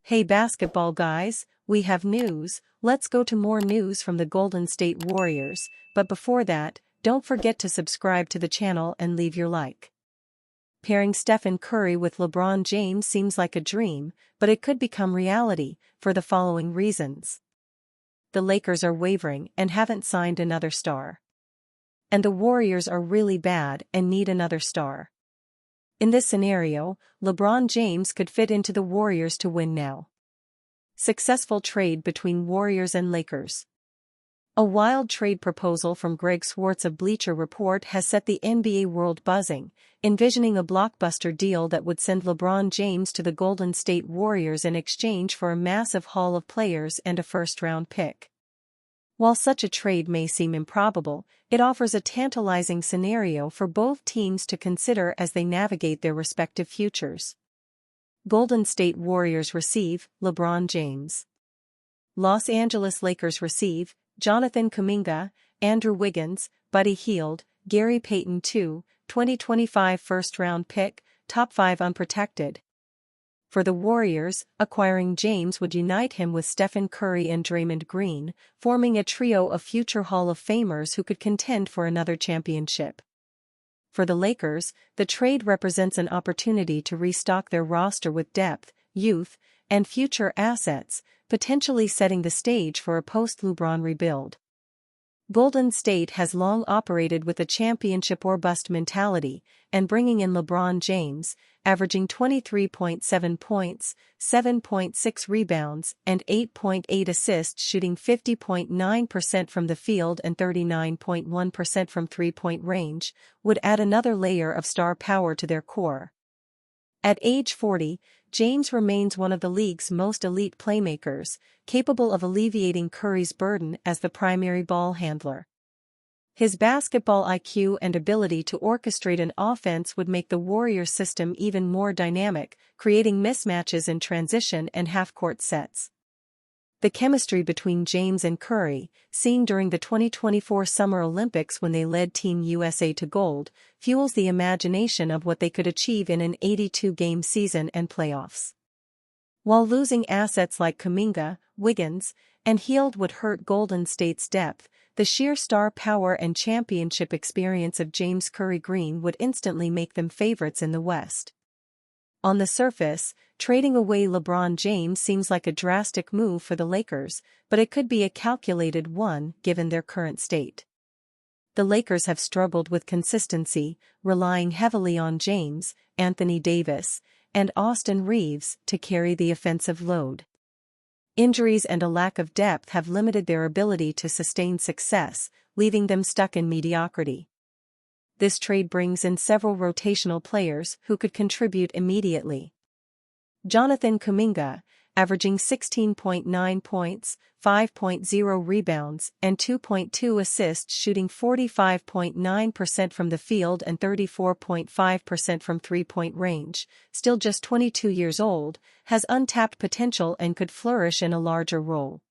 Hey basketball guys, we have news. Let's go to more news from the Golden State Warriors, but before that, don't forget to subscribe to the channel and leave your like. Pairing Stephen Curry with LeBron James seems like a dream, but it could become reality, for the following reasons. The Lakers are wavering and haven't signed another star. And the Warriors are really bad and need another star. In this scenario, LeBron James could fit into the Warriors to win now. Successful trade between Warriors and Lakers. A wild trade proposal from Greg Swartz of Bleacher Report has set the NBA world buzzing, envisioning a blockbuster deal that would send LeBron James to the Golden State Warriors in exchange for a massive haul of players and a first-round pick. While such a trade may seem improbable, it offers a tantalizing scenario for both teams to consider as they navigate their respective futures. Golden State Warriors receive LeBron James. Los Angeles Lakers receive Jonathan Kuminga, Andrew Wiggins, Buddy Hield, Gary Payton II, 2025 first-round pick, top 5 unprotected. For the Warriors, acquiring James would unite him with Stephen Curry and Draymond Green, forming a trio of future Hall of Famers who could contend for another championship. For the Lakers, the trade represents an opportunity to restock their roster with depth, youth, and future assets, potentially setting the stage for a post-LeBron rebuild. Golden State has long operated with a championship-or-bust mentality, and bringing in LeBron James, averaging 23.7 points, 7.6 rebounds, and 8.8 assists, shooting 50.9% from the field and 39.1% from three-point range, would add another layer of star power to their core. At age 40, James remains one of the league's most elite playmakers, capable of alleviating Curry's burden as the primary ball handler. His basketball IQ and ability to orchestrate an offense would make the Warriors' system even more dynamic, creating mismatches in transition and half-court sets. The chemistry between James and Curry, seen during the 2024 Summer Olympics when they led Team USA to gold, fuels the imagination of what they could achieve in an 82-game season and playoffs. While losing assets like Kuminga, Wiggins, and Hield would hurt Golden State's depth, the sheer star power and championship experience of James Curry Green would instantly make them favorites in the West. On the surface, trading away LeBron James seems like a drastic move for the Lakers, but it could be a calculated one given their current state. The Lakers have struggled with consistency, relying heavily on James, Anthony Davis, and Austin Reeves to carry the offensive load. Injuries and a lack of depth have limited their ability to sustain success, leaving them stuck in mediocrity. This trade brings in several rotational players who could contribute immediately. Jonathan Kuminga, averaging 16.9 points, 5.0 rebounds, and 2.2 assists, shooting 45.9% from the field and 34.5% from three-point range, still just 22 years old, has untapped potential and could flourish in a larger role.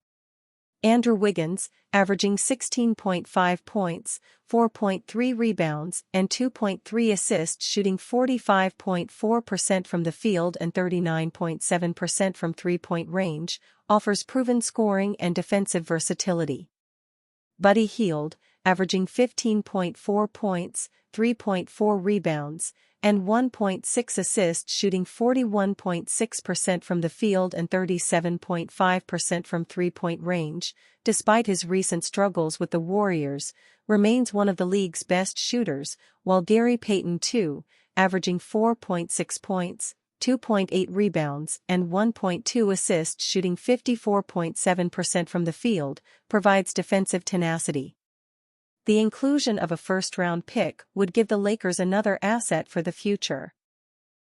Andrew Wiggins, averaging 16.5 points, 4.3 rebounds, and 2.3 assists, shooting 45.4% from the field and 39.7% from three-point range, offers proven scoring and defensive versatility. Buddy Hield, averaging 15.4 points, 3.4 rebounds, and 1.6 assists, shooting 41.6% from the field and 37.5% from three-point range, despite his recent struggles with the Warriors, remains one of the league's best shooters, while Gary Payton II, averaging 4.6 points, 2.8 rebounds, and 1.2 assists, shooting 54.7% from the field, provides defensive tenacity. The inclusion of a first-round pick would give the Lakers another asset for the future.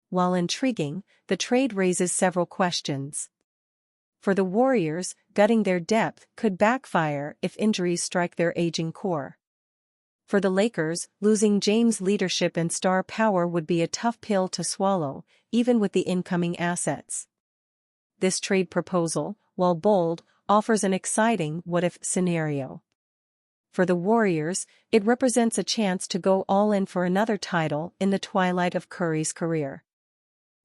While intriguing, the trade raises several questions. For the Warriors, gutting their depth could backfire if injuries strike their aging core. For the Lakers, losing James' leadership and star power would be a tough pill to swallow, even with the incoming assets. This trade proposal, while bold, offers an exciting what-if scenario. For the Warriors, it represents a chance to go all in for another title in the twilight of Curry's career.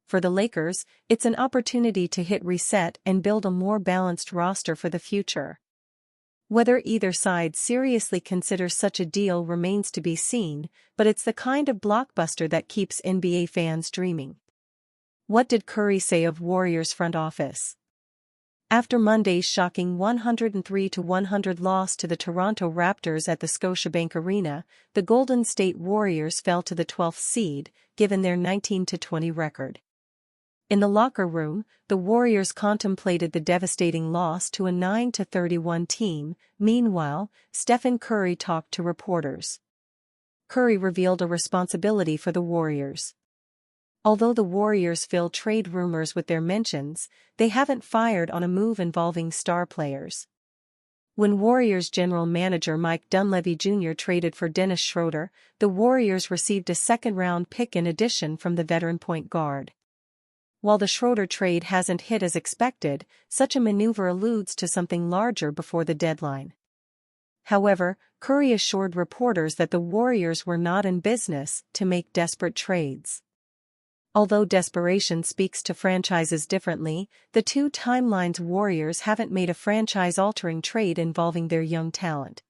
For the Lakers, it's an opportunity to hit reset and build a more balanced roster for the future. Whether either side seriously considers such a deal remains to be seen, but it's the kind of blockbuster that keeps NBA fans dreaming. What did Curry say of Warriors front office? After Monday's shocking 103-100 loss to the Toronto Raptors at the Scotiabank Arena, the Golden State Warriors fell to the 12th seed, given their 19-20 record. In the locker room, the Warriors contemplated the devastating loss to a 9-31 team. Meanwhile, Stephen Curry talked to reporters. Curry revealed a responsibility for the Warriors. Although the Warriors fill trade rumors with their mentions, they haven't fired on a move involving star players. When Warriors general manager Mike Dunleavy Jr. traded for Dennis Schroeder, the Warriors received a second-round pick in addition from the veteran point guard. While the Schroeder trade hasn't hit as expected, such a maneuver alludes to something larger before the deadline. However, Curry assured reporters that the Warriors were not in business to make desperate trades. Although desperation speaks to franchises differently, the two timelines Warriors haven't made a franchise-altering trade involving their young talent.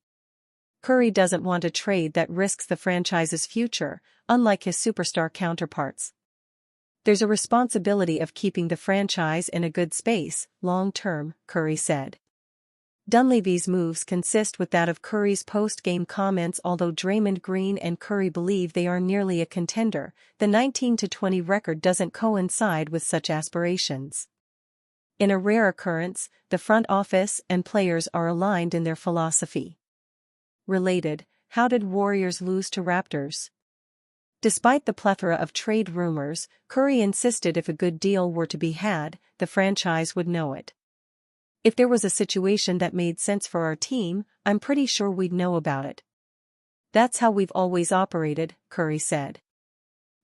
Curry doesn't want a trade that risks the franchise's future, unlike his superstar counterparts. There's a responsibility of keeping the franchise in a good space, long-term, Curry said. Dunleavy's moves consist with that of Curry's post-game comments. Although Draymond Green and Curry believe they are nearly a contender, the 19-20 record doesn't coincide with such aspirations. In a rare occurrence, the front office and players are aligned in their philosophy. Related, how did Warriors lose to Raptors? Despite the plethora of trade rumors, Curry insisted if a good deal were to be had, the franchise would know it. If there was a situation that made sense for our team, I'm pretty sure we'd know about it. That's how we've always operated, Curry said.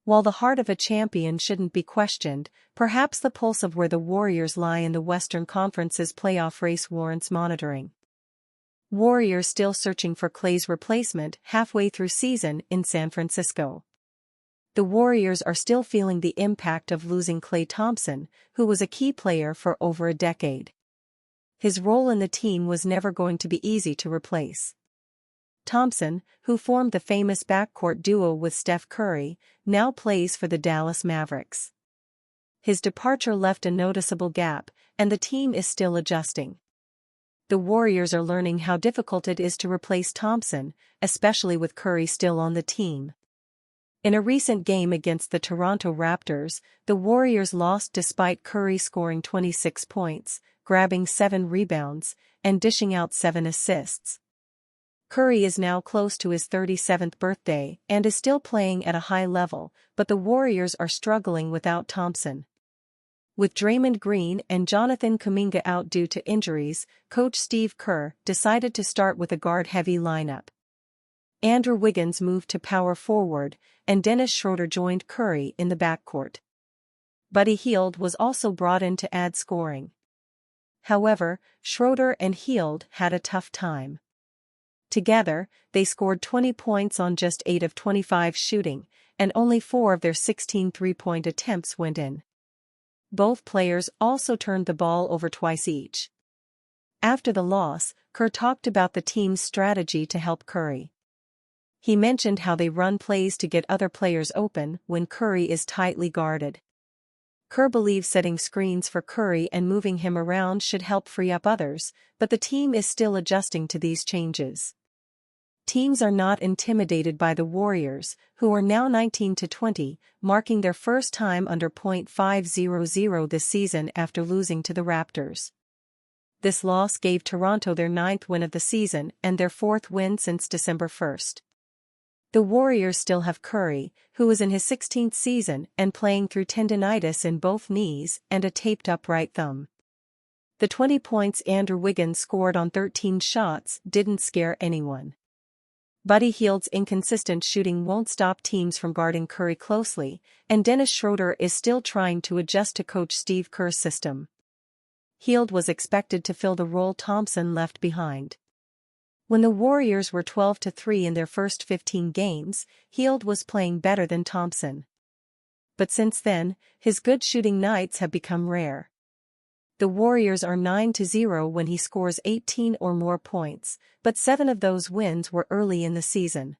While the heart of a champion shouldn't be questioned, perhaps the pulse of where the Warriors lie in the Western Conference's playoff race warrants monitoring. Warriors still searching for Klay's replacement halfway through season in San Francisco. The Warriors are still feeling the impact of losing Klay Thompson, who was a key player for over a decade. His role in the team was never going to be easy to replace. Thompson, who formed the famous backcourt duo with Steph Curry, now plays for the Dallas Mavericks. His departure left a noticeable gap, and the team is still adjusting. The Warriors are learning how difficult it is to replace Thompson, especially with Curry still on the team. In a recent game against the Toronto Raptors, the Warriors lost despite Curry scoring 26 points, grabbing 7 rebounds, and dishing out 7 assists. Curry is now close to his 37th birthday and is still playing at a high level, but the Warriors are struggling without Thompson. With Draymond Green and Jonathan Kuminga out due to injuries, coach Steve Kerr decided to start with a guard-heavy lineup. Andrew Wiggins moved to power forward, and Dennis Schroeder joined Curry in the backcourt. Buddy Hield was also brought in to add scoring. However, Schroeder and Hield had a tough time. Together, they scored 20 points on just 8 of 25 shooting, and only 4 of their 16 three-point attempts went in. Both players also turned the ball over twice each. After the loss, Kerr talked about the team's strategy to help Curry. He mentioned how they run plays to get other players open when Curry is tightly guarded. Kerr believes setting screens for Curry and moving him around should help free up others, but the team is still adjusting to these changes. Teams are not intimidated by the Warriors, who are now 19-20, marking their first time under .500 this season after losing to the Raptors. This loss gave Toronto their 9th win of the season and their 4th win since December 1. The Warriors still have Curry, who is in his 16th season and playing through tendinitis in both knees and a taped-up right thumb. The 20 points Andrew Wiggins scored on 13 shots didn't scare anyone. Buddy Hield's inconsistent shooting won't stop teams from guarding Curry closely, and Dennis Schroeder is still trying to adjust to coach Steve Kerr's system. Hield was expected to fill the role Thompson left behind. When the Warriors were 12-3 in their first 15 games, Hield was playing better than Thompson. But since then, his good shooting nights have become rare. The Warriors are 9-0 when he scores 18 or more points, but 7 of those wins were early in the season.